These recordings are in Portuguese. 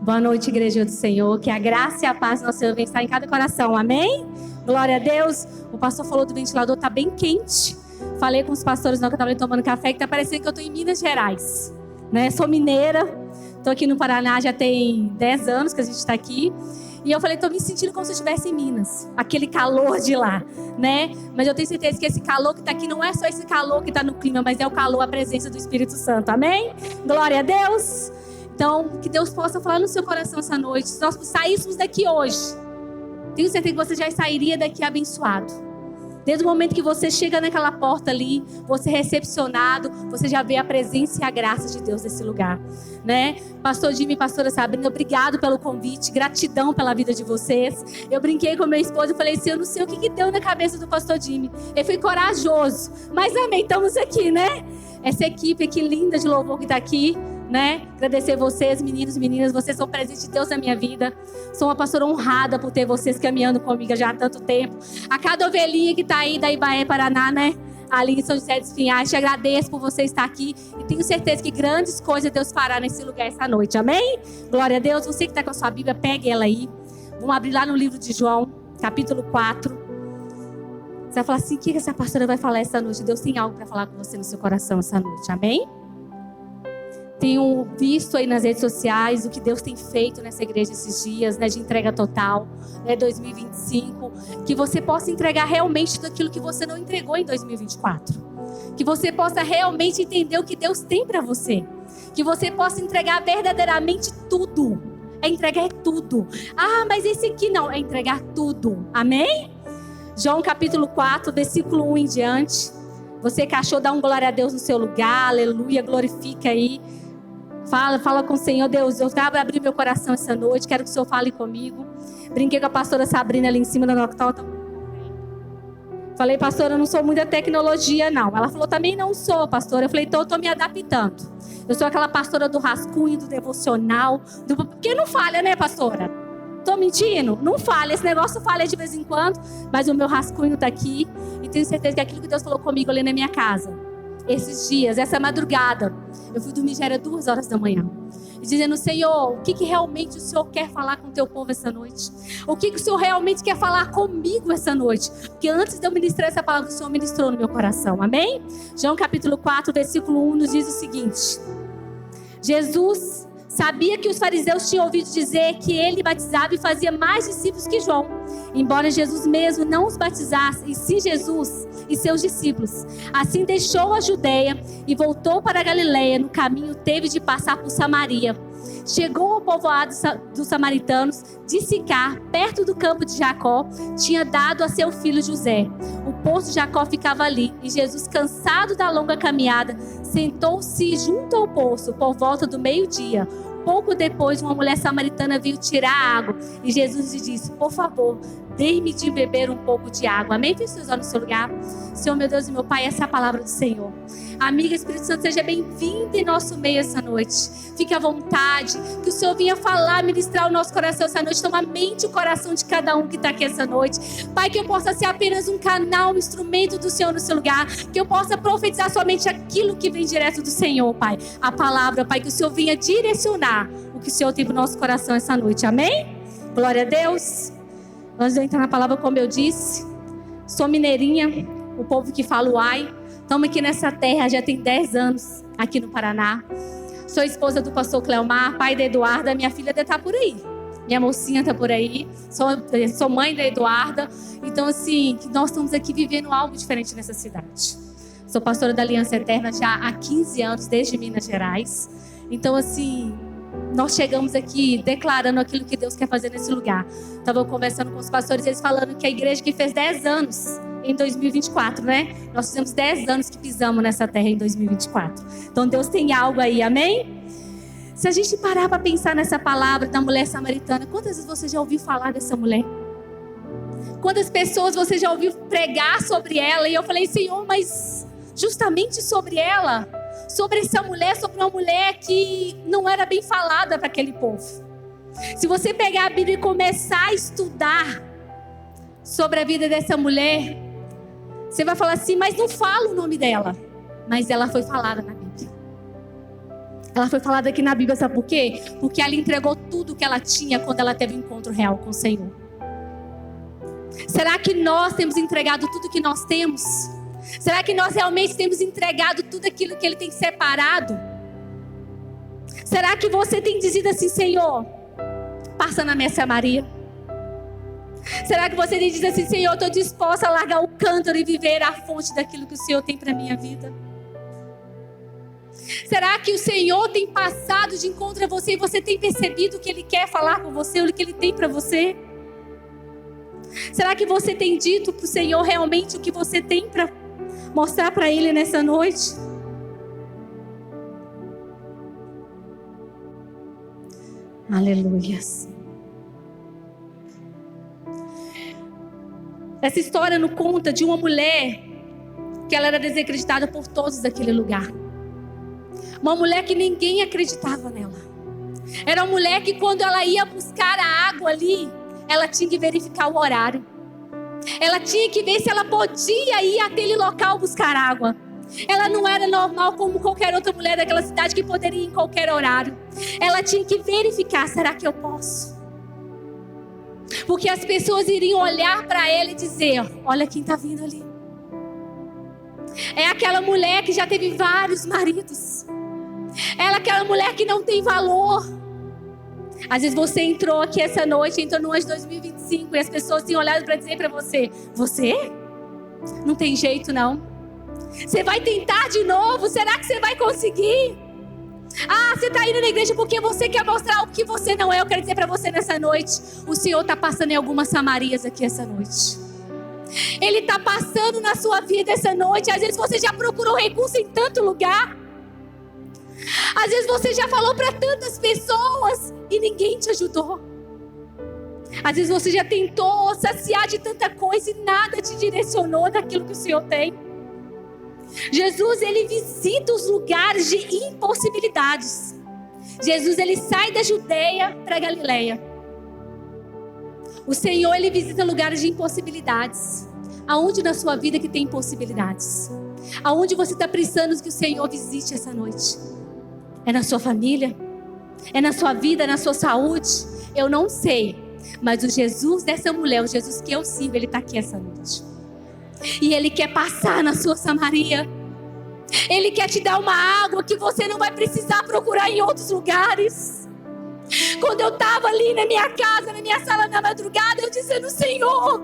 Boa noite, igreja do Senhor. Que a graça e a paz do nosso Senhor venha estar em cada coração. Amém? Glória a Deus. O pastor falou do ventilador, tá bem quente. Falei com os pastores que estavam tomando café, que tá parecendo que eu tô em Minas Gerais, né? Sou mineira, tô aqui no Paraná já tem 10 anos que a gente está aqui. E eu falei, tô me sentindo como se eu estivesse em Minas. Aquele calor de lá, né? Mas eu tenho certeza que esse calor que tá aqui não é só esse calor que tá no clima, mas é o calor, a presença do Espírito Santo. Amém? Glória a Deus. Então, que Deus possa falar no seu coração essa noite. Se nós saíssemos daqui hoje, tenho certeza que você já sairia daqui abençoado. Desde o momento que você chega naquela porta ali, você é recepcionado, você já vê a presença e a graça de Deus nesse lugar, né? Pastor Jimmy e pastora Sabrina, obrigado pelo convite, gratidão pela vida de vocês. Eu brinquei com meu esposo e falei assim, eu não sei o que deu na cabeça do pastor Jimmy. Ele foi corajoso, mas amém, estamos aqui, né? Essa equipe aqui linda de louvor que está aqui, né? Agradecer vocês, meninos e meninas, vocês são presentes de Deus na minha vida. Sou uma pastora honrada por ter vocês caminhando comigo já há tanto tempo. A cada ovelhinha que está aí da Ibaé, Paraná, né? Ali em São José dos Pinhais, te agradeço por você estar aqui e tenho certeza que grandes coisas Deus fará nesse lugar essa noite, amém? Glória a Deus. Você que está com a sua Bíblia, pegue ela aí. Vamos abrir lá no livro de João, capítulo 4. Você vai falar assim, o que essa pastora vai falar essa noite? Deus tem algo para falar com você no seu coração essa noite, amém? Tenho visto aí nas redes sociais o que Deus tem feito nessa igreja esses dias, né, de entrega total, né, 2025. Que você possa entregar realmente tudo aquilo que você não entregou em 2024. Que você possa realmente entender o que Deus tem para você. Que você possa entregar verdadeiramente tudo. Entregar tudo. Ah, mas esse aqui não, é entregar tudo. Amém? João capítulo 4, versículo 1 em diante. Você que achou, dá um glória a Deus no seu lugar, aleluia, glorifica aí. Fala com o Senhor. Deus, eu quero abrir meu coração essa noite, quero que o Senhor fale comigo. Brinquei com a pastora Sabrina ali em cima da Noctota. Falei, pastora, eu não sou muita tecnologia, não. Ela falou, também não sou, pastora. Eu falei, então eu estou me adaptando. Eu sou aquela pastora do rascunho, do devocional. Porque não falha, né, pastora? Tô mentindo? Não falha. Esse negócio falha de vez em quando, mas o meu rascunho está aqui. E tenho certeza que aquilo que Deus falou comigo ali na minha casa. Esses dias, essa madrugada, eu fui dormir, já era 2 horas da manhã. E dizendo, Senhor, o que realmente o Senhor quer falar com o teu povo essa noite? O que o Senhor realmente quer falar comigo essa noite? Porque antes de eu ministrar essa palavra, o Senhor ministrou no meu coração, amém? João capítulo 4, versículo 1 nos diz o seguinte. Jesus sabia que os fariseus tinham ouvido dizer que ele batizava e fazia mais discípulos que João. Embora Jesus mesmo não os batizasse, e sim Jesus e seus discípulos. Assim deixou a Judeia e voltou para a Galileia. No caminho teve de passar por Samaria. Chegou ao povoado dos samaritanos de Sicar, perto do campo de Jacó. Tinha dado a seu filho José. O poço de Jacó ficava ali. E Jesus, cansado da longa caminhada, sentou-se junto ao poço por volta do meio-dia. Pouco depois, uma mulher samaritana veio tirar a água. E Jesus lhe disse, por favor, dê-me de beber um pouco de água. Amém? Feche seus olhos no seu lugar. Senhor, meu Deus e meu Pai, essa é a palavra do Senhor. Amiga, Espírito Santo, seja bem-vindo em nosso meio essa noite. Fique à vontade. Que o Senhor venha falar, ministrar o nosso coração essa noite. Toma a mente e o coração de cada um que está aqui essa noite. Pai, que eu possa ser apenas um canal, um instrumento do Senhor no seu lugar. Que eu possa profetizar somente aquilo que vem direto do Senhor, Pai. A palavra, Pai, que o Senhor venha direcionar o que o Senhor tem para o nosso coração essa noite. Amém? Glória a Deus. Antes de eu entrar na palavra, como eu disse, sou mineirinha, o povo que fala uai. Estamos aqui nessa terra, já tem 10 anos aqui no Paraná. Sou esposa do pastor Cleomar, pai da Eduarda, minha filha está por aí. Minha mocinha está por aí, sou mãe da Eduarda. Então, assim, nós estamos aqui vivendo algo diferente nessa cidade. Sou pastora da Aliança Eterna já há 15 anos, desde Minas Gerais. Então, assim, nós chegamos aqui declarando aquilo que Deus quer fazer nesse lugar. Estava conversando com os pastores, eles falando que a igreja que fez 10 anos em 2024, né? Nós fizemos 10 anos que pisamos nessa terra em 2024. Então Deus tem algo aí, amém? Se a gente parar para pensar nessa palavra da mulher samaritana, quantas vezes você já ouviu falar dessa mulher? Quantas pessoas você já ouviu pregar sobre ela? E eu falei, Senhor, mas justamente sobre ela, sobre essa mulher, sobre uma mulher que não era bem falada para aquele povo. Se você pegar a Bíblia e começar a estudar sobre a vida dessa mulher, você vai falar assim, mas não fala o nome dela. Mas ela foi falada na Bíblia. Ela foi falada aqui na Bíblia, sabe por quê? Porque ela entregou tudo que ela tinha quando ela teve um encontro real com o Senhor. Será que nós temos entregado tudo que nós temos? Será que nós realmente temos entregado tudo aquilo que Ele tem separado? Será que você tem dizido assim, Senhor, passa na minha Samaria? Será que você tem dizido assim, Senhor, eu estou disposta a largar o cântaro e viver a fonte daquilo que o Senhor tem para a minha vida? Será que o Senhor tem passado de encontro a você e você tem percebido o que Ele quer falar com você, o que Ele tem para você? Será que você tem dito para o Senhor realmente o que você tem para mostrar para Ele nessa noite? Aleluias. Essa história nos conta de uma mulher que ela era desacreditada por todos daquele lugar. Uma mulher que ninguém acreditava nela. Era uma mulher que quando ela ia buscar a água ali, ela tinha que verificar o horário. Ela tinha que ver se ela podia ir àquele local buscar água. Ela não era normal como qualquer outra mulher daquela cidade que poderia ir em qualquer horário. Ela tinha que verificar, será que eu posso? Porque as pessoas iriam olhar para ela e dizer, olha quem está vindo ali. É aquela mulher que já teve vários maridos. Ela é aquela mulher que não tem valor. Às vezes você entrou aqui essa noite, entrou no ano de 2025 e as pessoas têm olhado para dizer para você, você? Não tem jeito não. Você vai tentar de novo? Será que você vai conseguir? Ah, você está indo na igreja porque você quer mostrar o que você não é. Eu quero dizer para você nessa noite, o Senhor está passando em algumas Samarias aqui essa noite. Ele está passando na sua vida essa noite. Às vezes você já procurou recurso em tanto lugar. Às vezes você já falou para tantas pessoas e ninguém te ajudou. Às vezes você já tentou saciar de tanta coisa e nada te direcionou daquilo que o Senhor tem. Jesus, Ele visita os lugares de impossibilidades. Jesus, Ele sai da Judeia para Galileia. O Senhor, Ele visita lugares de impossibilidades. Aonde na sua vida que tem impossibilidades? Aonde você está precisando que o Senhor visite essa noite? É na sua família? É na sua vida, na sua saúde? Eu não sei. Mas o Jesus dessa mulher, o Jesus que eu sirvo, Ele está aqui essa noite. E Ele quer passar na sua Samaria. Ele quer te dar uma água que você não vai precisar procurar em outros lugares. Quando eu estava ali na minha casa, na minha sala na madrugada, eu dizendo, Senhor,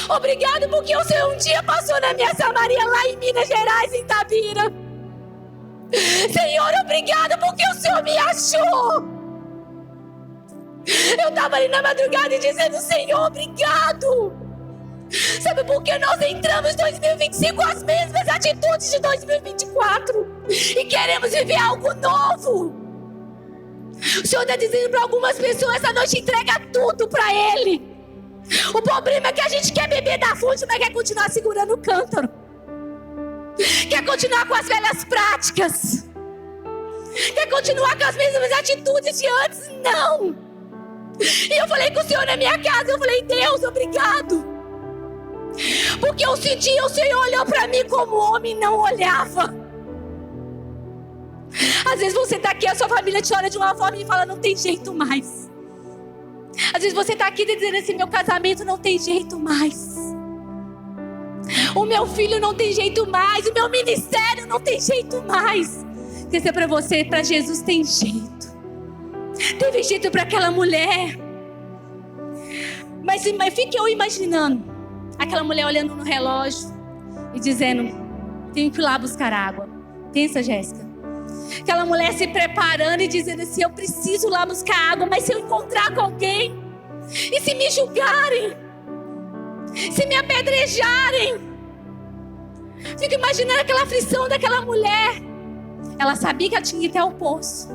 obrigado porque o Senhor um dia passou na minha Samaria lá em Minas Gerais, em Itabira. Senhor, obrigado porque o Senhor me achou. Eu estava ali na madrugada e dizendo, Senhor, obrigado. Sabe por que nós entramos em 2025 com as mesmas atitudes de 2024 e queremos viver algo novo? O Senhor está dizendo para algumas pessoas essa noite, entrega tudo para Ele. O problema é que a gente quer beber da fonte, mas quer continuar segurando o cântaro. Quer continuar com as velhas práticas. Quer continuar com as mesmas atitudes de antes? Não. E eu falei com o Senhor na minha casa, eu falei, Deus, obrigado. Porque eu senti, o Senhor olhou para mim como homem não olhava. Às vezes você está aqui, a sua família te olha de uma forma e fala, não tem jeito mais. Às vezes você está aqui dizendo assim, meu casamento não tem jeito mais. O meu filho não tem jeito mais. O meu ministério não tem jeito mais. Quer dizer para você, para Jesus tem jeito. Teve jeito para aquela mulher. Mas fique eu imaginando aquela mulher olhando no relógio e dizendo, tenho que ir lá buscar água. Pensa, Jéssica. Aquela mulher se preparando e dizendo assim, eu preciso lá buscar água, mas se eu encontrar com alguém, e se me julgarem, se me apedrejarem? Fico imaginando aquela aflição daquela mulher. Ela sabia que ela tinha que ir até o poço,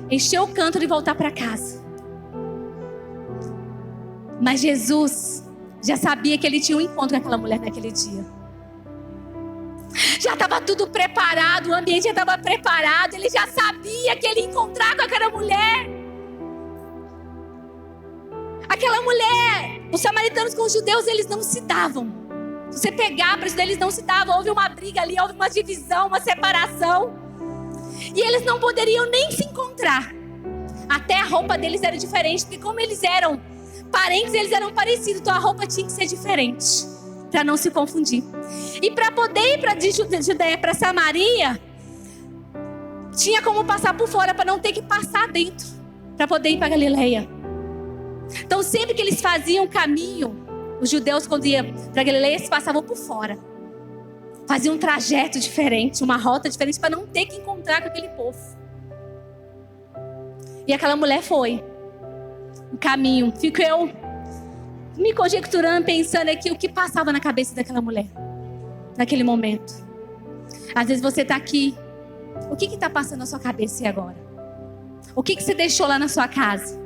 encher o cântaro e voltar para casa. Mas Jesus já sabia que ele tinha um encontro com aquela mulher naquele dia. Já estava tudo preparado, o ambiente já estava preparado. Ele já sabia que ele ia encontrar com aquela mulher. Aquela mulher Os samaritanos com os judeus, eles não se davam. Se você pegar para estudar, eles não se davam. Houve uma briga ali, houve uma divisão, uma separação. E eles não poderiam nem se encontrar. Até a roupa deles era diferente, porque como eles eram parentes, eles eram parecidos. Então a roupa tinha que ser diferente, para não se confundir. E para poder ir de Judeia para Samaria, tinha como passar por fora, para não ter que passar dentro, para poder ir para Galileia. Então sempre que eles faziam caminho, os judeus quando iam para Galileia, eles passavam por fora. Faziam um trajeto diferente, uma rota diferente, para não ter que encontrar com aquele povo. E aquela mulher foi um caminho. Fico eu me conjecturando, pensando aqui o que passava na cabeça daquela mulher naquele momento. Às vezes você está aqui, o que está passando na sua cabeça e agora? O que você deixou lá na sua casa?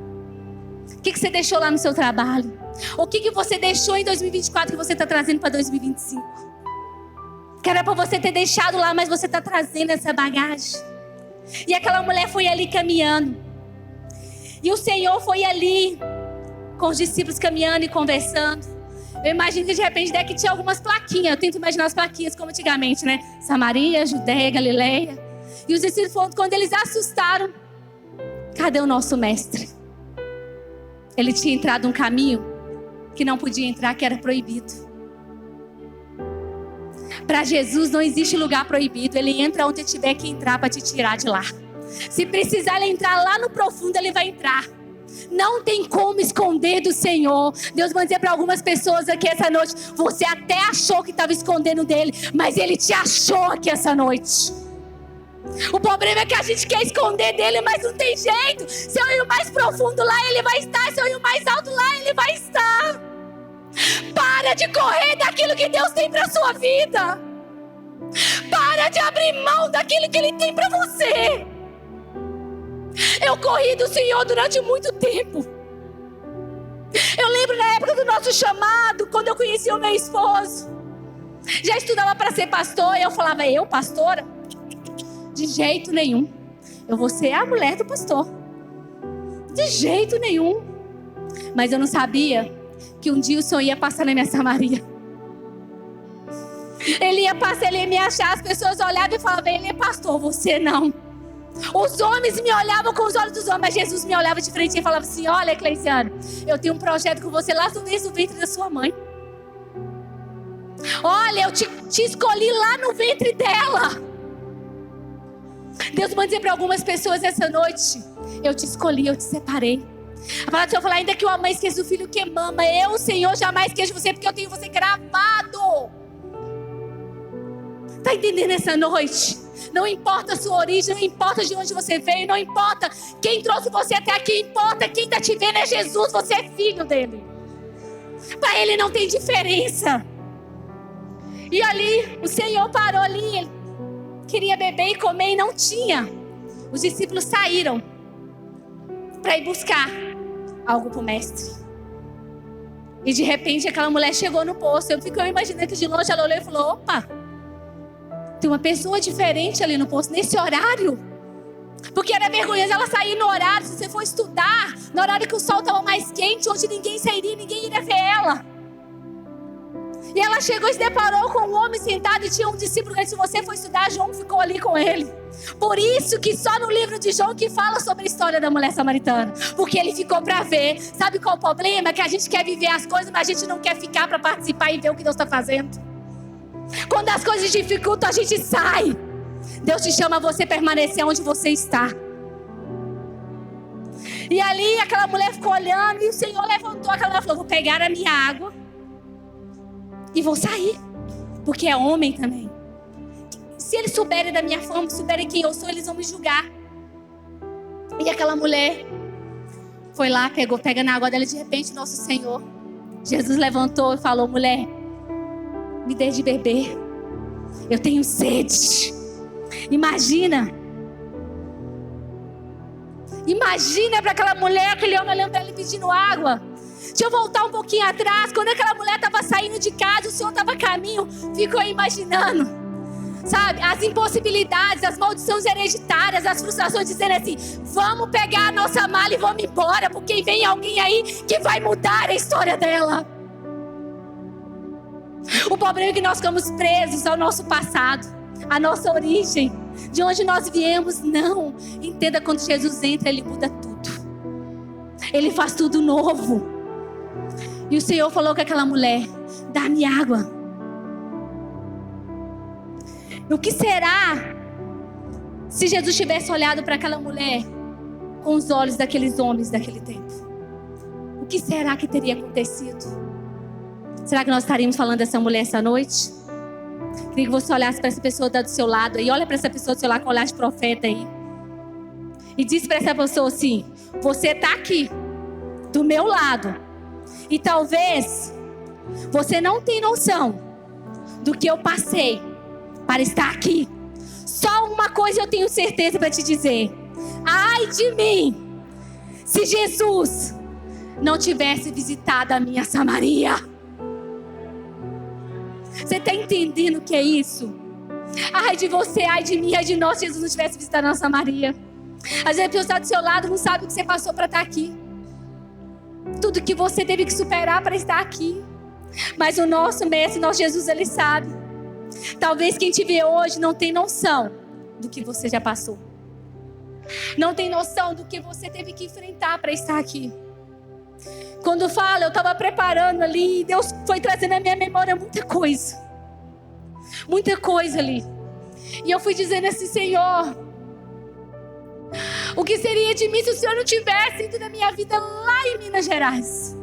O que você deixou lá no seu trabalho? O que você deixou em 2024 que você está trazendo para 2025? Que era para você ter deixado lá, mas você está trazendo essa bagagem. E aquela mulher foi ali caminhando. E o Senhor foi ali com os discípulos caminhando e conversando. Eu imagino que de repente daqui tinha algumas plaquinhas. Eu tento imaginar as plaquinhas como antigamente, né? Samaria, Judeia, Galileia. E os discípulos foram, quando eles assustaram, cadê o nosso mestre? Ele tinha entrado um caminho que não podia entrar, que era proibido. Para Jesus não existe lugar proibido. Ele entra onde tiver que entrar para te tirar de lá. Se precisar ele entrar lá no profundo, ele vai entrar. Não tem como esconder do Senhor. Deus vai dizer para algumas pessoas aqui essa noite: você até achou que estava escondendo dele, mas ele te achou aqui essa noite. O problema é que a gente quer esconder dele, mas não tem jeito. Se eu ir mais profundo lá, ele vai estar. Se eu ir mais alto lá, ele vai estar. Para de correr daquilo que Deus tem para sua vida. Para de abrir mão daquilo que ele tem para você. Eu corri do Senhor durante muito tempo. Eu lembro na época do nosso chamado, quando eu conheci o meu esposo. Já estudava para ser pastor. E eu falava: eu, pastora? De jeito nenhum. Eu vou ser a mulher do pastor. De jeito nenhum. Mas eu não sabia que um dia o Senhor ia passar na minha Samaria. Ele ia passar, ele ia me achar. As pessoas olhavam e falavam: ele é pastor, você não. Os homens me olhavam com os olhos dos homens, mas Jesus me olhava de frente e falava assim: olha, Cleiciano, eu tenho um projeto com você lá desde o ventre da sua mãe. Olha, eu te escolhi lá no ventre dela. Deus manda dizer para algumas pessoas essa noite: eu te escolhi, eu te separei. A palavra do Senhor fala: ainda que uma mãe esqueça o filho que mama, eu, Senhor, jamais esqueço você, porque eu tenho você gravado. Está entendendo essa noite? Não importa a sua origem, não importa de onde você veio, não importa quem trouxe você até aqui, importa quem está te vendo é Jesus, você é filho dele. Para ele não tem diferença. E ali, o Senhor parou ali, ele queria beber e comer e não tinha. Os discípulos saíram para ir buscar algo para o mestre. E de repente aquela mulher chegou no poço. Eu fico imaginando que de longe ela olhou e falou: opa, tem uma pessoa diferente ali no poço, nesse horário. Porque era vergonhoso ela sair no horário, se você for estudar, no horário que o sol estava mais quente, onde ninguém sairia, ninguém iria ver ela. E ela chegou e se deparou com um homem sentado e tinha um discípulo que, se você for estudar, João ficou ali com ele. Por isso que só no livro de João que fala sobre a história da mulher samaritana. Porque ele ficou para ver. Sabe qual o problema? Que a gente quer viver as coisas, mas a gente não quer ficar para participar e ver o que Deus está fazendo. Quando as coisas dificultam, a gente sai. Deus te chama a você permanecer onde você está. E ali aquela mulher ficou olhando e o Senhor levantou aquela mulher e falou: vou pegar a minha água e vou sair, porque é homem também. Se eles souberem da minha fama, souberem quem eu sou, eles vão me julgar. E aquela mulher foi lá, pega na água dela. De repente, nosso Senhor Jesus levantou e falou: mulher, me dê de beber, eu tenho sede. Imagina para aquela mulher, aquele homem olhando para ele pedindo água. Deixa eu voltar um pouquinho atrás. Quando aquela mulher estava saindo de casa, o Senhor estava a caminho. Ficou imaginando. Sabe, as impossibilidades, as maldições hereditárias, as frustrações, dizendo assim: vamos pegar a nossa mala e vamos embora, porque vem alguém aí que vai mudar a história dela. O problema é que nós ficamos presos ao nosso passado, à nossa origem, de onde nós viemos. Não, entenda, quando Jesus entra, Ele muda tudo. Ele faz tudo novo. E o Senhor falou com aquela mulher: dá-me água. O que será se Jesus tivesse olhado para aquela mulher com os olhos daqueles homens daquele tempo? O que será que teria acontecido? Será que nós estaríamos falando dessa mulher essa noite? Queria que você olhasse para essa pessoa do seu lado aí. Olha para essa pessoa do seu lado com olhar de profeta aí. E diz para essa pessoa assim: você está aqui, do meu lado. E talvez você não tenha noção do que eu passei para estar aqui. Só uma coisa eu tenho certeza para te dizer: ai de mim, se Jesus não tivesse visitado a minha Samaria. Você está entendendo o que é isso? Ai de você, ai de mim, ai de nós, se Jesus não tivesse visitado a nossa Samaria. Às vezes a pessoa está do seu lado, não sabe o que você passou para estar aqui. Tudo que você teve que superar para estar aqui. Mas o nosso mestre, nosso Jesus, Ele sabe. Talvez quem te vê hoje não tem noção do que você já passou. Não tem noção do que você teve que enfrentar para estar aqui. Quando fala, eu estava preparando ali, Deus foi trazendo à minha memória muita coisa. Muita coisa ali. E eu fui dizendo assim: Senhor, o que seria de mim se o Senhor não tivesse ido na minha vida lá em Minas Gerais?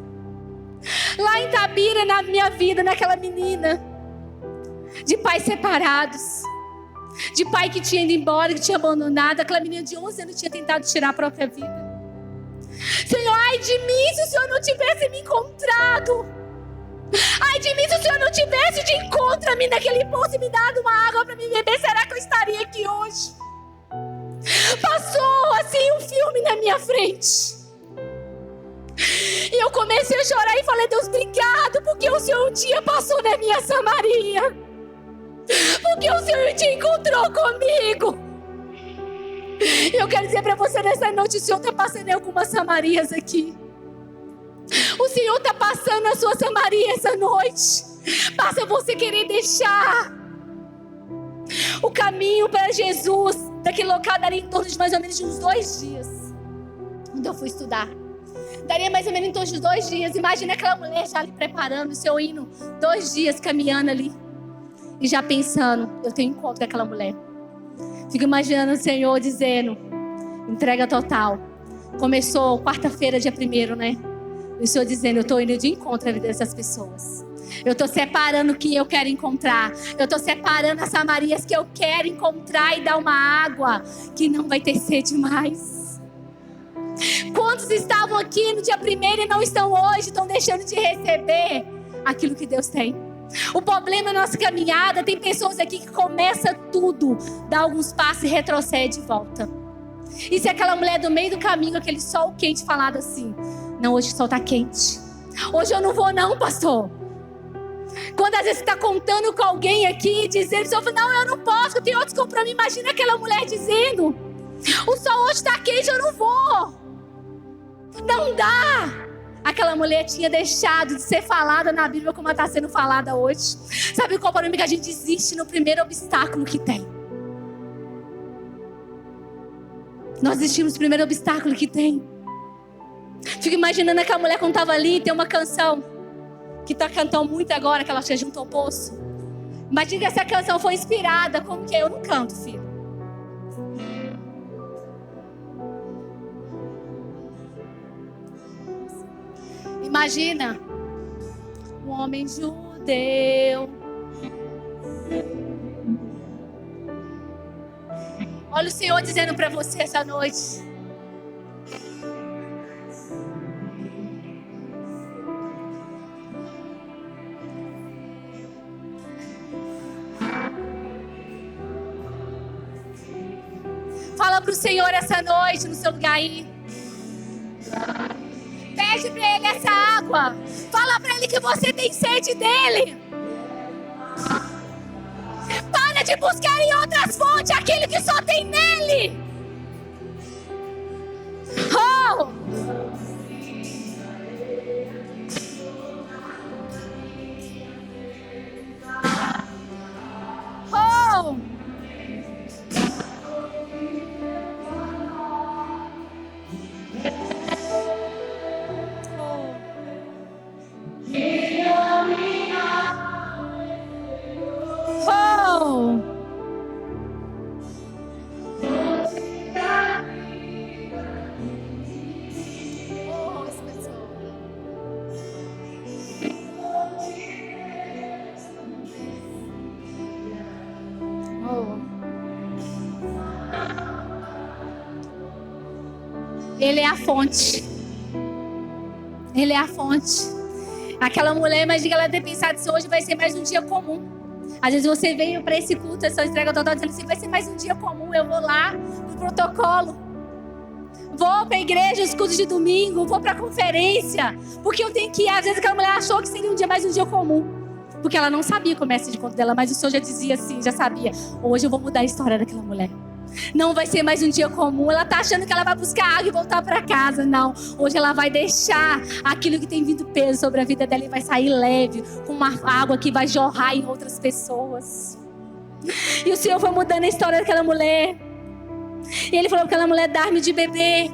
Lá em Itabira, na minha vida, naquela menina. De pais separados. De pai que tinha ido embora, que tinha abandonado. Aquela menina de 11 anos tinha tentado tirar a própria vida. Senhor, ai de mim se o Senhor não tivesse me encontrado. Ai de mim se o Senhor não tivesse de encontro a mim naquele poço e me dado uma água para me beber. Será que eu estaria aqui hoje? Passou assim um filme na minha frente. E eu comecei a chorar e falei: Deus, obrigado, porque o Senhor um dia passou na minha Samaria. Porque o Senhor te encontrou comigo. E eu quero dizer para você nessa noite: o Senhor está passando em algumas Samarias aqui. O Senhor está passando na sua Samaria essa noite. Basta você querer deixar o caminho para Jesus. Daquele local daria em torno de mais ou menos de uns 2 dias. Quando eu fui estudar, daria mais ou menos em torno de 2 dias. Imagina aquela mulher já ali preparando o seu hino, 2 dias caminhando ali. E já pensando: eu tenho encontro com aquela mulher. Fico imaginando o Senhor dizendo: entrega total. Começou quarta-feira, dia 1º, né? E o Senhor dizendo: eu estou indo de encontro à vida dessas pessoas. Eu estou separando quem eu quero encontrar. Eu estou separando as Samarias que eu quero encontrar e dar uma água que não vai ter sede mais. Quantos estavam aqui no dia 1º e não estão hoje, estão deixando de receber aquilo que Deus tem? O problema na nossa caminhada, tem pessoas aqui que começa tudo, dá alguns passos e retrocede e volta. E se aquela mulher do meio do caminho, aquele sol quente, falado assim: não, hoje o sol está quente, hoje eu não vou não, pastor. Quando às vezes você está contando com alguém aqui, dizendo: não, eu não posso, eu tenho outros compromissos. Imagina aquela mulher dizendo: o sol hoje está quente, eu não vou. Não dá. Aquela mulher tinha deixado de ser falada na Bíblia como ela está sendo falada hoje. Sabe qual é o problema? Que a gente desiste no primeiro obstáculo que tem. Nós desistimos no primeiro obstáculo que tem. Fico imaginando aquela mulher quando estava ali, tem uma canção que está cantando muito agora, que ela chega junto ao poço. Imagina que essa canção foi inspirada. Como que é? Eu não canto, filho. Imagina um homem judeu. Olha o Senhor dizendo para você essa noite: fala para o Senhor essa noite no seu lugar aí. Pede para Ele essa água. Fala para Ele que você tem sede dEle. Para de buscar em outras fontes aquilo que só tem nele. Oh! Oh! Oh! Ele é a fonte. Ele é a fonte. Aquela mulher, imagina ela ter pensado assim, hoje vai ser mais um dia comum. Às vezes você veio para esse culto, essa entrega total, dizendo assim, vai ser mais um dia comum. Eu vou lá no protocolo. Vou para a igreja, os cultos de domingo. Vou para a conferência. Porque eu tenho que ir. Às vezes aquela mulher achou que seria mais um dia comum. Porque ela não sabia o comércio de conta dela. Mas o Senhor já dizia assim, já sabia. Hoje eu vou mudar a história daquela mulher. Não vai ser mais um dia comum. Ela está achando que ela vai buscar água e voltar para casa. Não. Hoje ela vai deixar aquilo que tem vindo peso sobre a vida dela e vai sair leve, com uma água que vai jorrar em outras pessoas. E o Senhor foi mudando a história daquela mulher. E Ele falou para aquela mulher, dar-me de beber.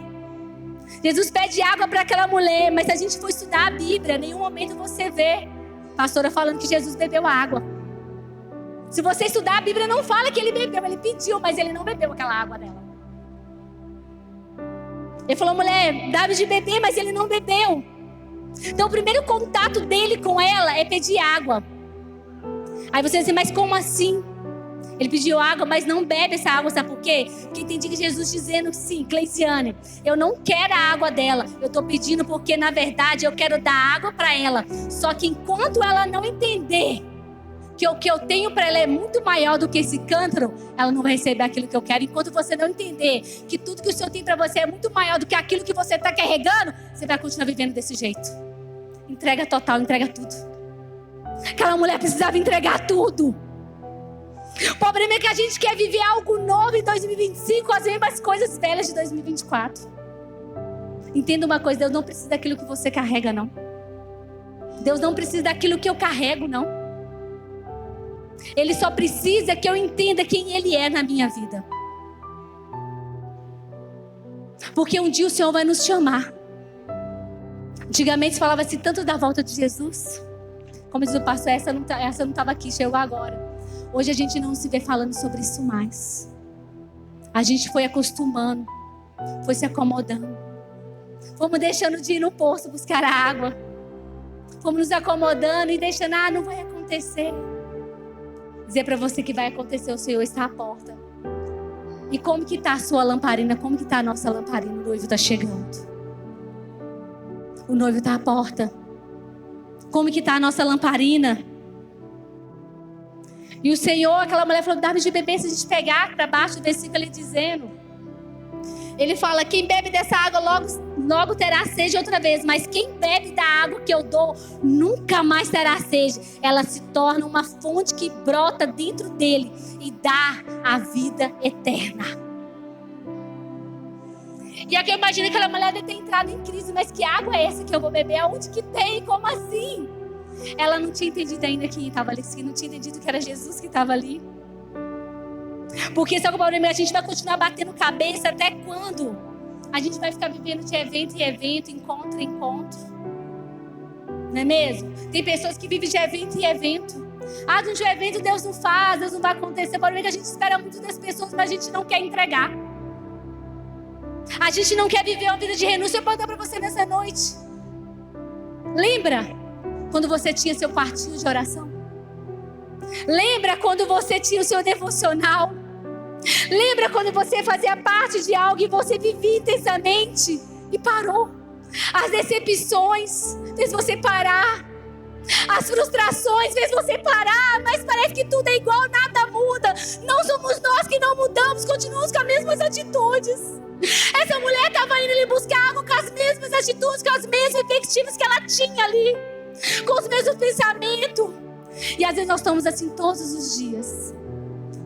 Jesus pede água para aquela mulher. Mas se a gente for estudar a Bíblia, em nenhum momento você vê a pastora falando que Jesus bebeu a água. Se você estudar a Bíblia, não fala que ele bebeu. Ele pediu, mas ele não bebeu aquela água dela. Ele falou, mulher, dá-me de beber, mas ele não bebeu. Então o primeiro contato dele com ela é pedir água. Aí você diz, mas como assim? Ele pediu água, mas não bebe essa água, sabe por quê? Porque entendi que Jesus dizendo sim, Cleiciane, eu não quero a água dela. Eu estou pedindo porque na verdade eu quero dar água para ela. Só que enquanto ela não entender que o que eu tenho para ela é muito maior do que esse cântaro, ela não vai receber aquilo que eu quero. Enquanto você não entender que tudo que o Senhor tem para você é muito maior do que aquilo que você está carregando, você vai continuar vivendo desse jeito. Entrega total, entrega tudo. Aquela mulher precisava entregar tudo. O problema é que a gente quer viver algo novo em 2025, as mesmas coisas velhas de 2024. Entenda uma coisa, Deus não precisa daquilo que você carrega, não. Deus não precisa daquilo que eu carrego, não. Ele só precisa que eu entenda quem Ele é na minha vida. Porque um dia o Senhor vai nos chamar. Antigamente falava-se tanto da volta de Jesus. Como diz o pastor, essa não estava aqui, chegou agora. Hoje a gente não se vê falando sobre isso mais. A gente foi acostumando, foi se acomodando. Fomos deixando de ir no poço buscar a água. Fomos nos acomodando e deixando, não vai acontecer. Dizer para você que vai acontecer, o Senhor está à porta. E como que está a sua lamparina? Como que está a nossa lamparina? O noivo está chegando. O noivo está à porta. Como que está a nossa lamparina? E o Senhor, aquela mulher falou, dá-me de beber. Se a gente pegar para baixo do versículo, ele dizendo. Ele fala, quem bebe dessa água logo terá sede outra vez. Mas quem bebe da água que eu dou, nunca mais terá sede. Ela se torna uma fonte que brota dentro dele e dá a vida eterna. E aqui eu imagino que aquela mulher deve ter entrado em crise. Mas que água é essa que eu vou beber? Aonde que tem? Como assim? Ela não tinha entendido ainda quem estava ali. Não tinha entendido que era Jesus que estava ali. Porque sabe o problema? A gente vai continuar batendo cabeça até quando? A gente vai ficar vivendo de evento em evento, encontro em encontro. Não é mesmo? Tem pessoas que vivem de evento em evento. De um evento Deus não faz, Deus não vai acontecer. O problema é que a gente espera muito das pessoas, mas a gente não quer entregar. A gente não quer viver uma vida de renúncia. Eu posso dar para você nessa noite. Lembra quando você tinha seu quartinho de oração? Lembra quando você tinha o seu devocional? Lembra quando você fazia parte de algo e você vivia intensamente e parou? As decepções fez você parar. As frustrações fez você parar. Mas parece que tudo é igual, nada muda. Não somos nós que não mudamos, continuamos com as mesmas atitudes. Essa mulher estava indo ali buscar água com as mesmas atitudes, com as mesmas perspectivas que ela tinha ali, com os mesmos pensamentos. E às vezes nós estamos assim todos os dias,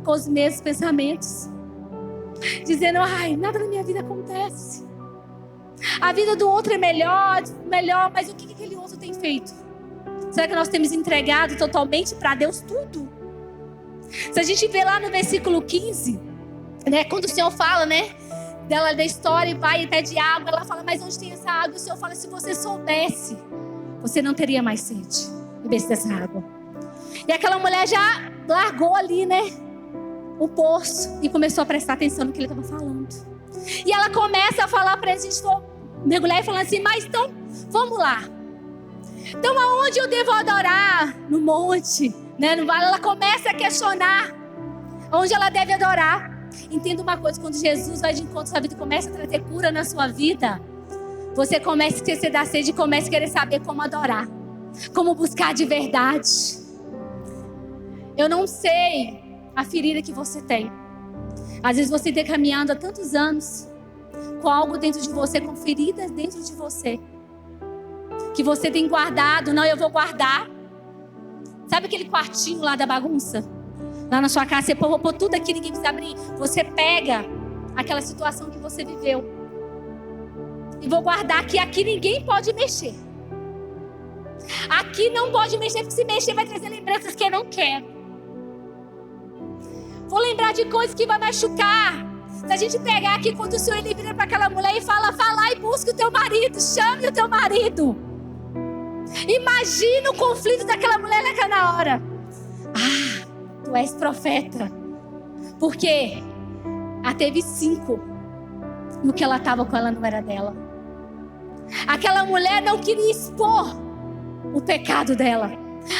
com os mesmos pensamentos, dizendo: ai, nada na minha vida acontece. A vida do outro é melhor, mas o que aquele outro tem feito? Será que nós temos entregado totalmente para Deus tudo? Se a gente vê lá no versículo 15, né, quando o Senhor fala, né, dela da história, e vai e pede água, ela fala: mas onde tem essa água? E o Senhor fala: se você soubesse, você não teria mais sede, bebesse dessa água. E aquela mulher já largou ali, né, o poço e começou a prestar atenção no que ele estava falando. E ela começa a falar para a gente mergulhar e falando assim: mas então, vamos lá. Então, aonde eu devo adorar? No monte, né? No vale. Ela começa a questionar onde ela deve adorar. Entenda uma coisa: quando Jesus vai de encontro à sua vida e começa a trazer cura na sua vida, você começa a esquecer da sede e começa a querer saber como adorar, como buscar de verdade. Eu não sei a ferida que você tem. Às vezes você está caminhando há tantos anos com algo dentro de você, com feridas dentro de você, que você tem guardado. Não, eu vou guardar. Sabe aquele quartinho lá da bagunça? Lá na sua casa, você vou pôr tudo aqui, ninguém precisa abrir. Você pega aquela situação que você viveu e vou guardar aqui ninguém pode mexer. Aqui não pode mexer, porque se mexer vai trazer lembranças que eu não quero. Vou lembrar de coisas que vai machucar. Se a gente pegar aqui, quando o Senhor ele vira para aquela mulher e fala: vá lá e busca o teu marido, chame o teu marido. Imagina o conflito daquela mulher naquela hora. Ah, tu és profeta. Porque ela teve 5. No que ela estava com ela não era dela. Aquela mulher não queria expor o pecado dela,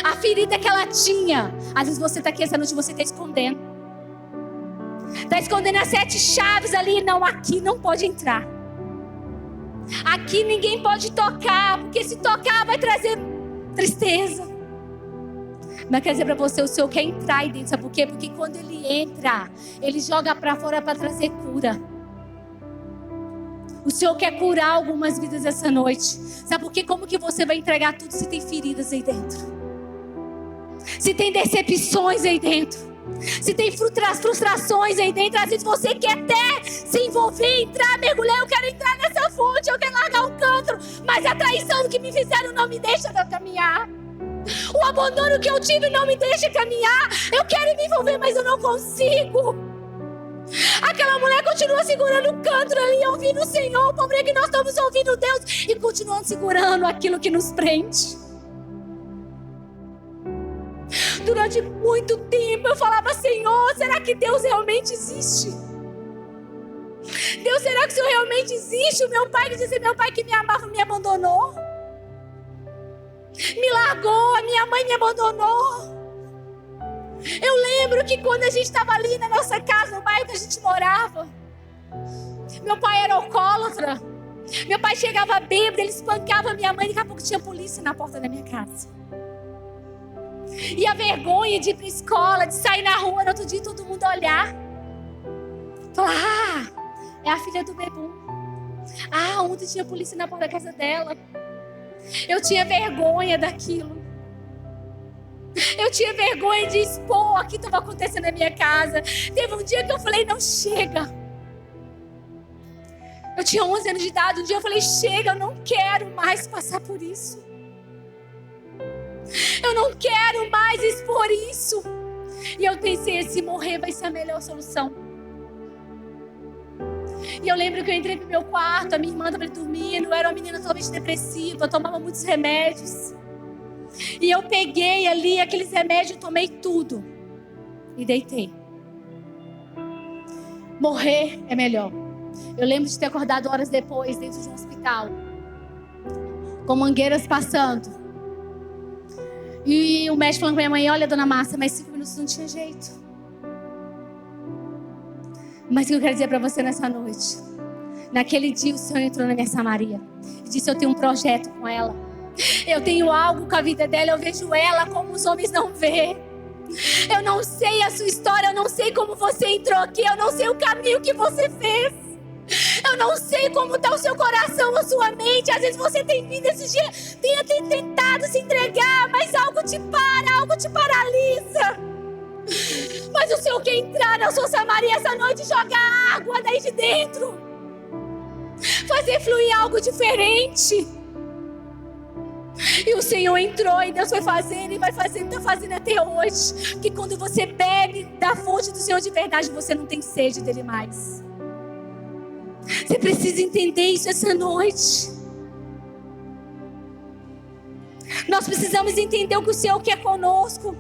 a ferida que ela tinha. Às vezes você está aqui essa noite, você está escondendo. Está escondendo as 7 chaves ali. Não, aqui não pode entrar. Aqui ninguém pode tocar, porque se tocar vai trazer tristeza. Mas quer dizer para você, o Senhor quer entrar aí dentro. Sabe por quê? Porque quando Ele entra, Ele joga para fora para trazer cura. O Senhor quer curar algumas vidas essa noite. Sabe por quê? Como que você vai entregar tudo se tem feridas aí dentro? Se tem decepções aí dentro? Se tem frustrações aí dentro? Às vezes você quer até se envolver, entrar, mergulhar. Eu quero entrar nessa fonte, eu quero largar o cântaro, mas a traição que me fizeram não me deixa caminhar. O abandono que eu tive não me deixa caminhar. Eu quero me envolver, mas eu não consigo. Aquela mulher continua segurando o cântaro ali, ouvindo o Senhor. O problema é que nós estamos ouvindo Deus e continuando segurando aquilo que nos prende. Durante muito tempo eu falava: Senhor, será que Deus realmente existe? Deus, será que o Senhor realmente existe? O meu pai, que dizia meu pai que me amava, me abandonou. Me largou, a minha mãe me abandonou. Eu lembro que quando a gente estava ali na nossa casa, no bairro que a gente morava, meu pai era alcoólatra. Meu pai chegava bêbado, ele espancava minha mãe, daqui a pouco tinha polícia na porta da minha casa. E a vergonha de ir para a escola, de sair na rua no outro dia e todo mundo olhar. Falar: ah, é a filha do Bebum. Ah, ontem tinha polícia na porta da casa dela. Eu tinha vergonha daquilo. Eu tinha vergonha de expor o que estava acontecendo na minha casa. Teve um dia que eu falei: não, chega. Eu tinha 11 anos de idade. Um dia eu falei: chega, eu não quero mais passar por isso. Eu não quero mais expor isso. E eu pensei: se morrer vai ser a melhor solução. E eu lembro que eu entrei pro meu quarto, a minha irmã estava dormindo, eu era uma menina totalmente depressiva, eu tomava muitos remédios. E eu peguei ali aqueles remédios, tomei tudo e deitei. Morrer é melhor. Eu lembro de ter acordado horas depois, dentro de um hospital, com mangueiras passando. E o médico falando com minha mãe: olha, dona Márcia, mas 5 minutos não tinha jeito. Mas o que eu quero dizer para você nessa noite? Naquele dia o Senhor entrou na minha Samaria e disse: eu tenho um projeto com ela. Eu tenho algo com a vida dela, eu vejo ela como os homens não vê. Eu não sei a sua história, eu não sei como você entrou aqui, eu não sei o caminho que você fez. Eu não sei como está o seu coração, a sua mente. Às vezes você tem vindo esses dias, tem tentado se entregar, mas algo te para, algo te paralisa. Mas o Senhor quer entrar na sua Samaria essa noite e jogar água daí de dentro. Fazer fluir algo diferente. E o Senhor entrou e Deus foi fazendo e vai fazendo, está fazendo até hoje. Que quando você bebe da fonte do Senhor de verdade, você não tem sede dele mais. Você precisa entender isso essa noite. Nós precisamos entender o que o Senhor quer conosco.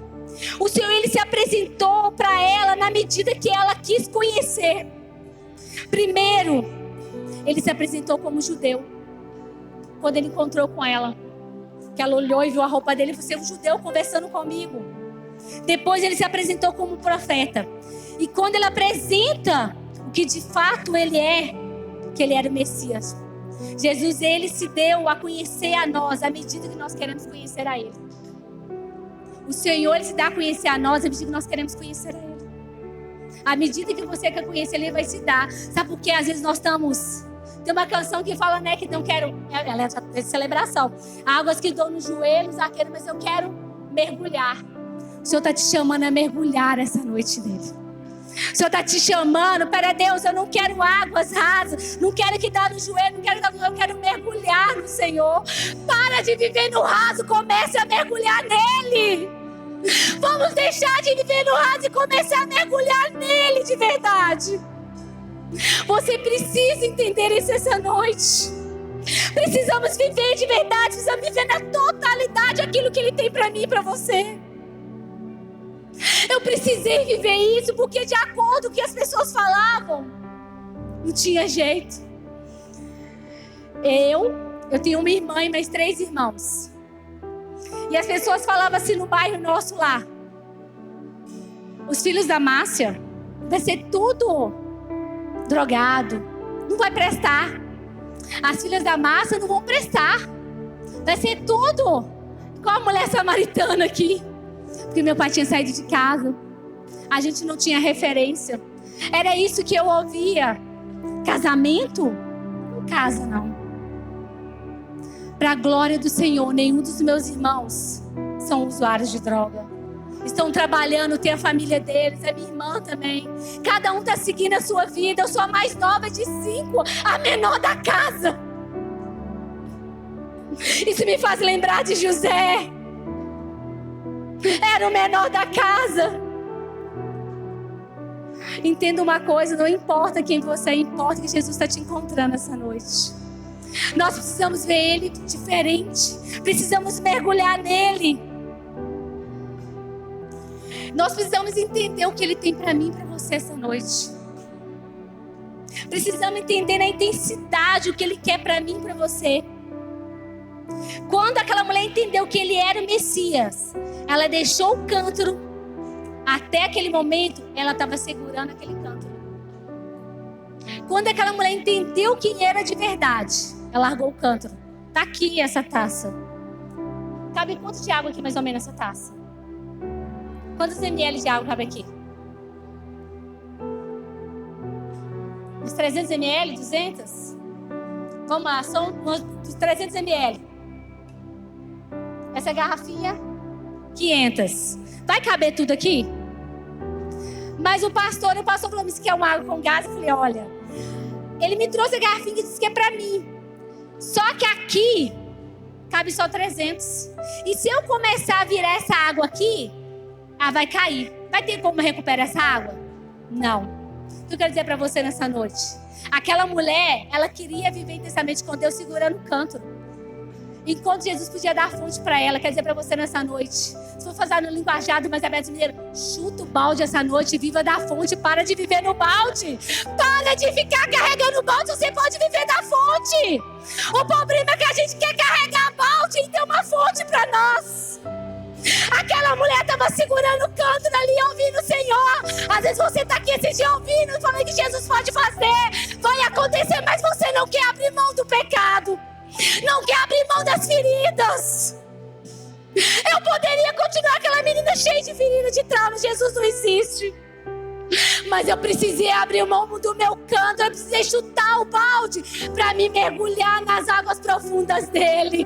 O Senhor, Ele se apresentou para ela na medida que ela quis conhecer. Primeiro, Ele se apresentou como judeu. Quando Ele encontrou com ela, que ela olhou e viu a roupa dele, você é um judeu conversando comigo. Depois Ele se apresentou como profeta. E quando Ele apresenta o que de fato Ele é, que Ele era o Messias. Jesus, Ele se deu a conhecer a nós à medida que nós queremos conhecer a Ele. O Senhor, Ele se dá a conhecer a nós à medida que nós queremos conhecer a Ele. À medida que você quer conhecer Ele, Ele vai se dar. Sabe por quê? Às vezes nós estamos... Tem uma canção que fala, né, que não quero... Ela é de celebração. Águas que dou nos joelhos, arqueiro, mas eu quero mergulhar. O Senhor está te chamando a mergulhar essa noite nele. O Senhor está te chamando, para Deus, eu não quero águas rasas, não quero que dá no joelho, eu quero mergulhar no Senhor. Para de viver no raso, comece a mergulhar nele. Vamos deixar de viver no raso e começar a mergulhar nele de verdade. Você precisa entender isso essa noite. Precisamos viver de verdade, precisamos viver na totalidade aquilo que Ele tem para mim e para você. Eu precisei viver isso porque de acordo com o que as pessoas falavam, não tinha jeito. Eu tenho uma irmã e mais 3 irmãos. E as pessoas falavam assim no bairro nosso lá: os filhos da Márcia vai ser tudo drogado, não vai prestar. As filhas da Márcia não vão prestar. Vai ser tudo igual a mulher samaritana aqui. Porque meu pai tinha saído de casa. A gente não tinha referência. Era isso que eu ouvia. Casamento? Não casa, não. Para a glória do Senhor, nenhum dos meus irmãos são usuários de droga. Estão trabalhando, tem a família deles, a minha irmã também. Cada um está seguindo a sua vida. Eu sou a mais nova de 5, a menor da casa. Isso me faz lembrar de José. Era o menor da casa. Entenda uma coisa, não importa quem você é, importa que Jesus está te encontrando essa noite. Nós precisamos ver Ele diferente. Precisamos mergulhar nele. Nós precisamos entender o que Ele tem para mim e para você essa noite. Precisamos entender na intensidade o que Ele quer para mim e para você. Quando aquela mulher entendeu que Ele era o Messias, ela deixou o cântaro. Até aquele momento, ela estava segurando aquele cântaro. Quando aquela mulher entendeu quem era de verdade, ela largou o cântaro. Está aqui essa taça. Cabe quanto de água aqui, mais ou menos, essa taça? Quantos ml de água cabe aqui? Uns 300 ml? 200? Vamos lá, são uns 300 ml. Essa garrafinha, 500. Vai caber tudo aqui? Mas o pastor falou, me quer uma água com gás. Eu falei, olha, ele me trouxe a garrafinha e disse que é pra mim. Só que aqui, cabe só 300. E se eu começar a virar essa água aqui, ela vai cair. Vai ter como recuperar essa água? Não. O que eu quero dizer pra você nessa noite? Aquela mulher, ela queria viver intensamente com Deus segurando o cântaro. Enquanto Jesus podia dar fonte para ela, quer dizer para você nessa noite, se for fazer no linguajado mais aberto mineiro, chuta o balde essa noite e viva da fonte. Para de viver no balde. Para de ficar carregando o balde, você pode viver da fonte. O problema é que a gente quer carregar balde e ter uma fonte para nós. Aquela mulher estava segurando o cântaro ali, ouvindo o Senhor. Às vezes você está aqui esse dia ouvindo, falando que Jesus pode fazer, vai acontecer, mas você não quer abrir mão do pecado. Não quer abrir mão das feridas. Eu poderia continuar aquela menina cheia de feridas, de traumas. Jesus não existe. Mas eu precisei abrir mão do meu canto. Eu precisei chutar o balde para me mergulhar nas águas profundas dele.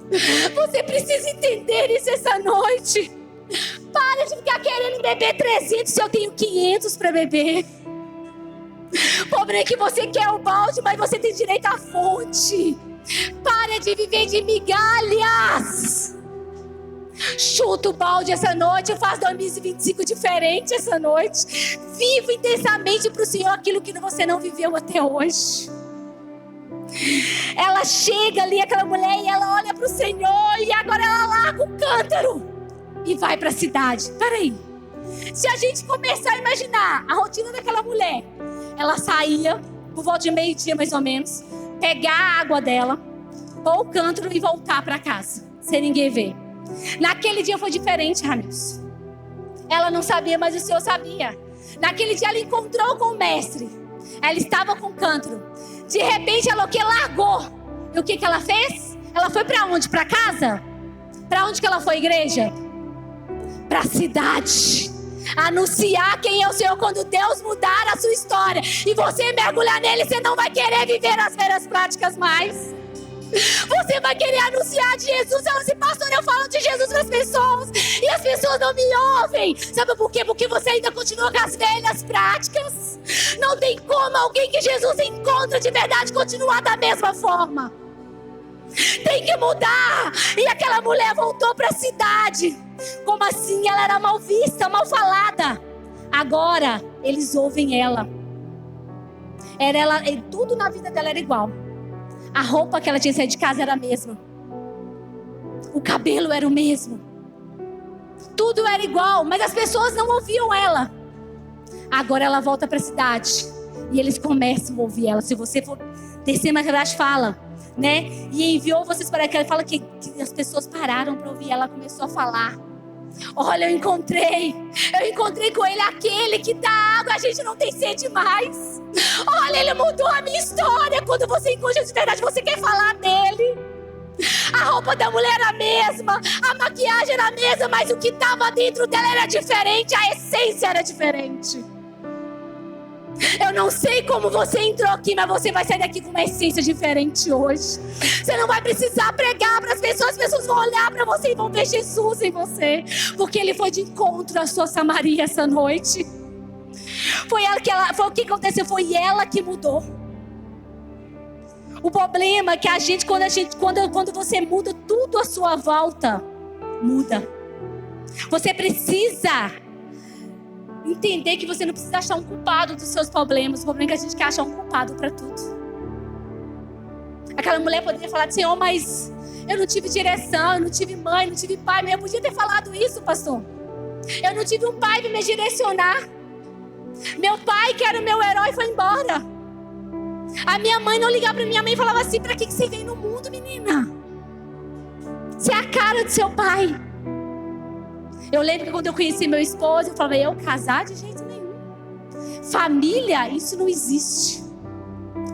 Você precisa entender isso essa noite. Para de ficar querendo beber 300 se eu tenho 500 para beber. Pobre é que você quer o balde, mas você tem direito à fonte. Para de viver de migalhas. Chuta o balde essa noite, faz 2025 diferente essa noite. Viva intensamente para o Senhor aquilo que você não viveu até hoje. Ela chega ali, aquela mulher, e ela olha para o Senhor, e agora ela larga o cântaro e vai para a cidade. Peraí, se a gente começar a imaginar a rotina daquela mulher, ela saía por volta de meio-dia mais ou menos, pegar a água dela, pôr o cântaro e voltar para casa, sem ninguém ver. Naquele dia foi diferente, Ramils. Ela não sabia, mas o Senhor sabia. Naquele dia ela encontrou com o mestre. Ela estava com o cântaro. De repente ela o que? Largou. E o que ela fez? Ela foi para onde? Para casa? Para onde que ela foi, igreja? Para a cidade. Anunciar quem é o Senhor. Quando Deus mudar a sua história e você mergulhar nele, você não vai querer viver as velhas práticas mais. Você vai querer anunciar de Jesus. Ela disse, pastor, eu falo de Jesus para as pessoas e as pessoas não me ouvem. Sabe por quê? Porque você ainda continua com as velhas práticas. Não tem como alguém que Jesus encontra de verdade continuar da mesma forma. Tem que mudar. E aquela mulher voltou para a cidade. Como assim? Ela era mal vista, mal falada. Agora eles ouvem ela. Tudo na vida dela era igual. A roupa que ela tinha saído de casa era a mesma. O cabelo era o mesmo. Tudo era igual, mas as pessoas não ouviam ela. Agora ela volta para a cidade e eles começam a ouvir ela. Se você for descer mais abaixo, fala, né? E enviou vocês para aquela, fala que as pessoas pararam para ouvir. Ela começou a falar. Olha, eu encontrei com ele aquele que dá água, a gente não tem sede mais. Olha, ele mudou a minha história. Quando você encontra de verdade, você quer falar dele. A roupa da mulher era a mesma, a maquiagem era a mesma, mas o que estava dentro dela era diferente, a essência era diferente. Eu não sei como você entrou aqui, mas você vai sair daqui com uma essência diferente hoje. Você não vai precisar pregar para as pessoas vão olhar para você e vão ver Jesus em você, porque ele foi de encontro à sua Samaria essa noite. Foi o que aconteceu, foi ela que mudou. O problema é que quando você muda, tudo à sua volta muda. Você precisa entender que você não precisa achar um culpado dos seus problemas. O problema é que a gente quer achar um culpado para tudo. Aquela mulher poderia falar, Senhor, mas eu não tive direção, eu não tive mãe, não tive pai. Mas eu podia ter falado isso, pastor. Eu não tive um pai para me direcionar. Meu pai, que era o meu herói, foi embora. A minha mãe não ligava para minha mãe e falava assim, para que você veio no mundo, menina? Você é a cara do seu pai. Eu lembro que quando eu conheci meu esposo, eu falava, eu casar de jeito nenhum. Família, isso não existe.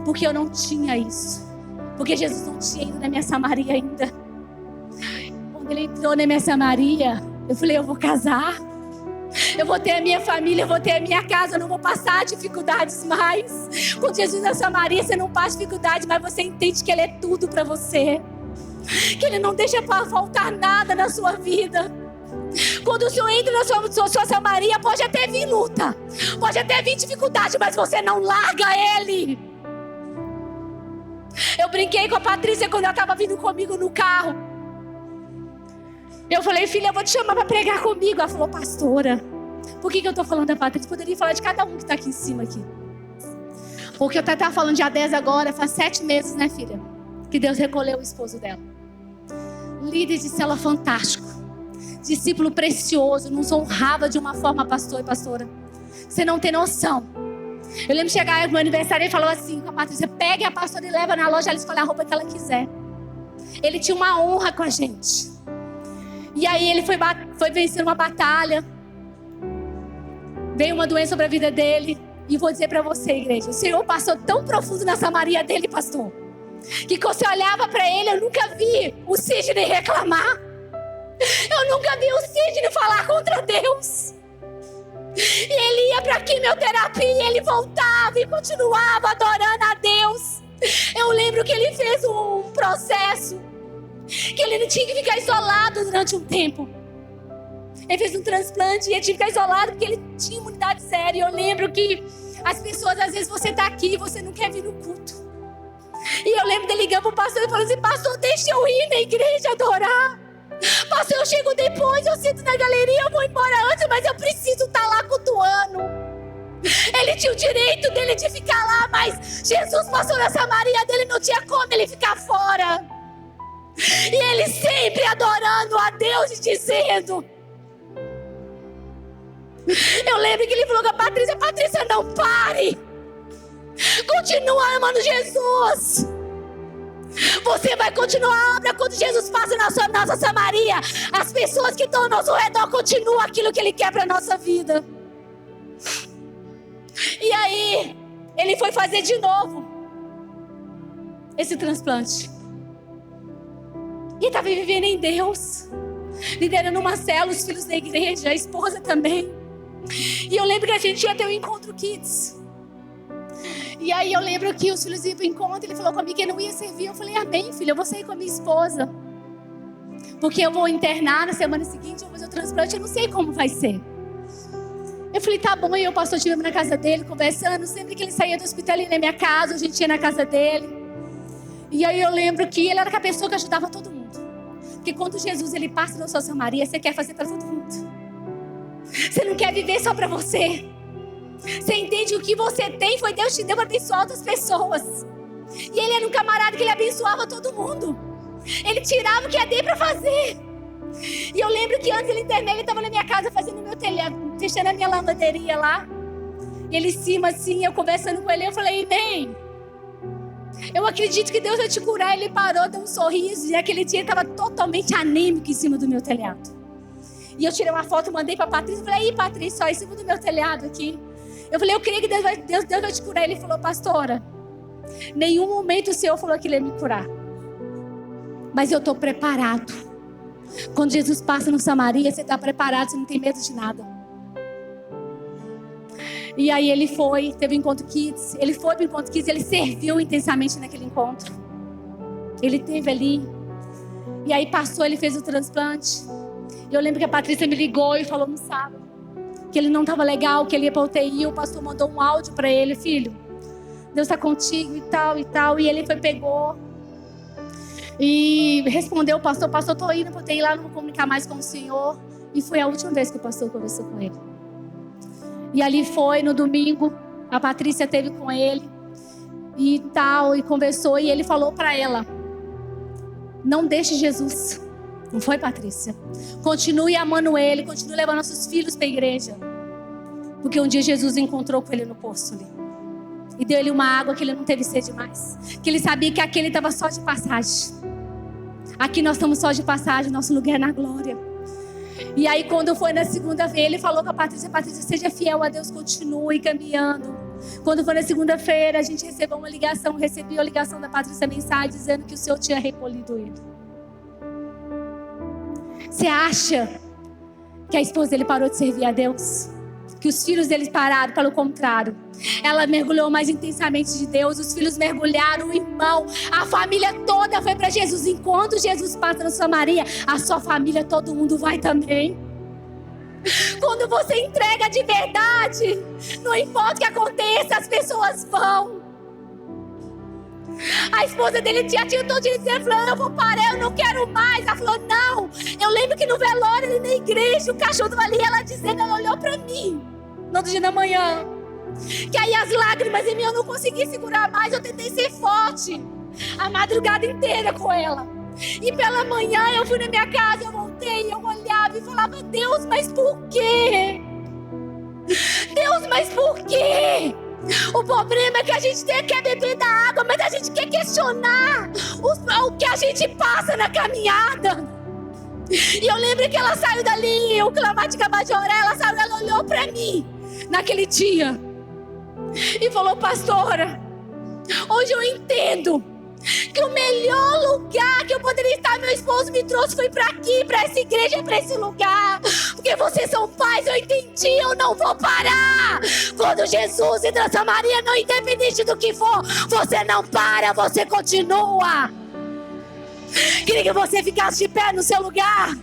Porque eu não tinha isso. Porque Jesus não tinha ido na minha Samaria ainda. Quando ele entrou na minha Samaria, eu falei, eu vou casar. Eu vou ter a minha família, eu vou ter a minha casa, eu não vou passar dificuldades mais. Quando Jesus na Samaria, você não passa dificuldade, mas você entende que ele é tudo para você. Que ele não deixa faltar nada na sua vida. Quando o Senhor entra na sua Samaria, pode até vir luta, pode até vir dificuldade, mas você não larga ele. Eu brinquei com a Patrícia quando ela estava vindo comigo no carro. Eu falei, filha, eu vou te chamar para pregar comigo. Ela falou, pastora, por que eu estou falando da Patrícia? Poderia falar de cada um que está aqui em cima aqui. Porque eu estava falando de A10 agora, faz 7 meses, né, filha? Que Deus recolheu o esposo dela. Líder de célula fantástico. Discípulo precioso, nos honrava de uma forma, pastor e pastora. Você não tem noção. Eu lembro de chegar no meu aniversário e ele falou assim com a Patrícia, pegue a pastora e leva na loja, ela escolhe a roupa que ela quiser. Ele tinha uma honra com a gente. E aí ele foi vencer uma batalha. Veio uma doença sobre a vida dele. E vou dizer para você, igreja, o Senhor passou tão profundo na Samaria dele, pastor, que quando você olhava para ele, eu nunca vi o Sidney reclamar. Eu nunca vi o Sidney falar contra Deus. E ele ia para quimioterapia e ele voltava e continuava adorando a Deus. Eu lembro que ele fez um processo que ele não tinha que ficar isolado durante um tempo. Ele fez um transplante e ele tinha que ficar isolado porque ele tinha imunidade séria. Eu lembro que as pessoas, às vezes você está aqui e você não quer vir no culto. E eu lembro dele ligando pro pastor e falando assim: pastor, deixa eu ir na igreja adorar. Pastor, eu chego depois, eu sento na galeria, eu vou embora antes, mas eu preciso estar lá cultuando. Ele tinha o direito dele de ficar lá, mas Jesus passou na Samaria dele, não tinha como ele ficar fora. E ele sempre adorando a Deus e dizendo. Eu lembro que ele falou com a Patrícia: Patrícia, não pare. Continua amando Jesus. Você vai continuar a obra quando Jesus passa na nossa Samaria. As pessoas que estão ao nosso redor continuam aquilo que Ele quer para a nossa vida. E aí, ele foi fazer de novo esse transplante. E estava vivendo em Deus, liderando uma célula, os filhos da igreja, a esposa também. E eu lembro que a gente ia ter um encontro kids. E aí eu lembro que os filhos iam para o encontro, ele falou comigo que não ia servir. Eu falei: amém, filho, eu vou sair com a minha esposa. Porque eu vou internar na semana seguinte, eu vou fazer o transplante, eu não sei como vai ser. Eu falei: tá bom. E o pastor estivemos na casa dele, conversando. Sempre que ele saía do hospital, ele ia na minha casa, a gente ia na casa dele. E aí eu lembro que ele era a pessoa que ajudava todo mundo. Porque quando Jesus ele passa na sua Samaria, você quer fazer para todo mundo. Você não quer viver só para você. Você entende que o que você tem foi Deus te deu para abençoar outras pessoas. E ele era um camarada que ele abençoava todo mundo. Ele tirava o que é dele para fazer. E eu lembro que antes ele terminou, ele estava na minha casa fazendo o meu telhado, fechando a minha lavanderia lá. E ele em cima assim, eu conversando com ele, eu falei: bem, eu acredito que Deus vai te curar. Ele parou, deu um sorriso. E aquele dia ele estava totalmente anêmico em cima do meu telhado. E eu tirei uma foto, mandei para a Patrícia. Falei: aí, Patrícia, ó, em cima do meu telhado aqui. Eu falei: eu creio que Deus vai te curar. Ele falou: pastora, nenhum momento o Senhor falou que Ele ia me curar. Mas eu estou preparado. Quando Jesus passa no Samaria, você está preparado, você não tem medo de nada. E aí ele foi, teve um encontro kids. Ele foi para o encontro kids, ele serviu intensamente naquele encontro. Ele teve ali. E aí passou, ele fez o transplante. E eu lembro que a Patrícia me ligou e falou no sábado que ele não estava legal, que ele ia para a UTI. O pastor mandou um áudio para ele: filho, Deus está contigo e tal e tal. E ele foi, pegou e respondeu: pastor, estou indo para a UTI lá, não vou comunicar mais com o senhor. E foi a última vez que o pastor conversou com ele. E ali foi, no domingo, a Patrícia esteve com ele e tal, e conversou. E ele falou para ela: não deixe Jesus. Não foi, Patrícia? Continue amando Ele, continue levando nossos filhos para a igreja. Porque um dia Jesus encontrou com ele no poço ali. E deu ele uma água que ele não teve sede mais. Que ele sabia que aquele estava só de passagem. Aqui nós estamos só de passagem, nosso lugar é na glória. E aí quando foi na segunda-feira, ele falou com a Patrícia: Patrícia, seja fiel a Deus, continue caminhando. Quando foi na segunda-feira, a gente recebeu uma ligação, recebi a ligação da Patrícia, mensagem dizendo que o Senhor tinha recolhido ele. Você acha que a esposa dele parou de servir a Deus? Que os filhos dele pararam? Pelo contrário, ela mergulhou mais intensamente de Deus. Os filhos mergulharam, o irmão, a família toda foi para Jesus. Enquanto Jesus passa na Samaria, a sua família, todo mundo vai também. Quando você entrega de verdade, não importa o que aconteça, as pessoas vão. A esposa dele tinha todo dia dizendo: falou: eu vou parar, eu não quero mais. Ela falou: não. Eu lembro que no velório, ali na igreja, o cachorro estava ali, ela dizendo, ela olhou para mim no outro dia da manhã, que aí as lágrimas em mim, eu não consegui segurar mais. Eu tentei ser forte a madrugada inteira com ela. E pela manhã eu fui na minha casa, eu voltei, eu olhava e falava: Deus, mas por quê? Deus, mas por quê? O problema é que a gente quer beber da água, mas a gente quer questionar o que a gente passa na caminhada. E eu lembro que ela saiu dali, o clamar de acabar de orar, ela saiu, ela olhou pra mim naquele dia e falou: pastora, hoje eu entendo que o melhor lugar que eu poderia estar, meu esposo me trouxe, foi para aqui, para essa igreja, para esse lugar. Porque vocês são pais, eu entendi, eu não vou parar. Quando Jesus entra na Samaria, não, independente do que for, você não para, você continua. Queria que você ficasse de pé no seu lugar.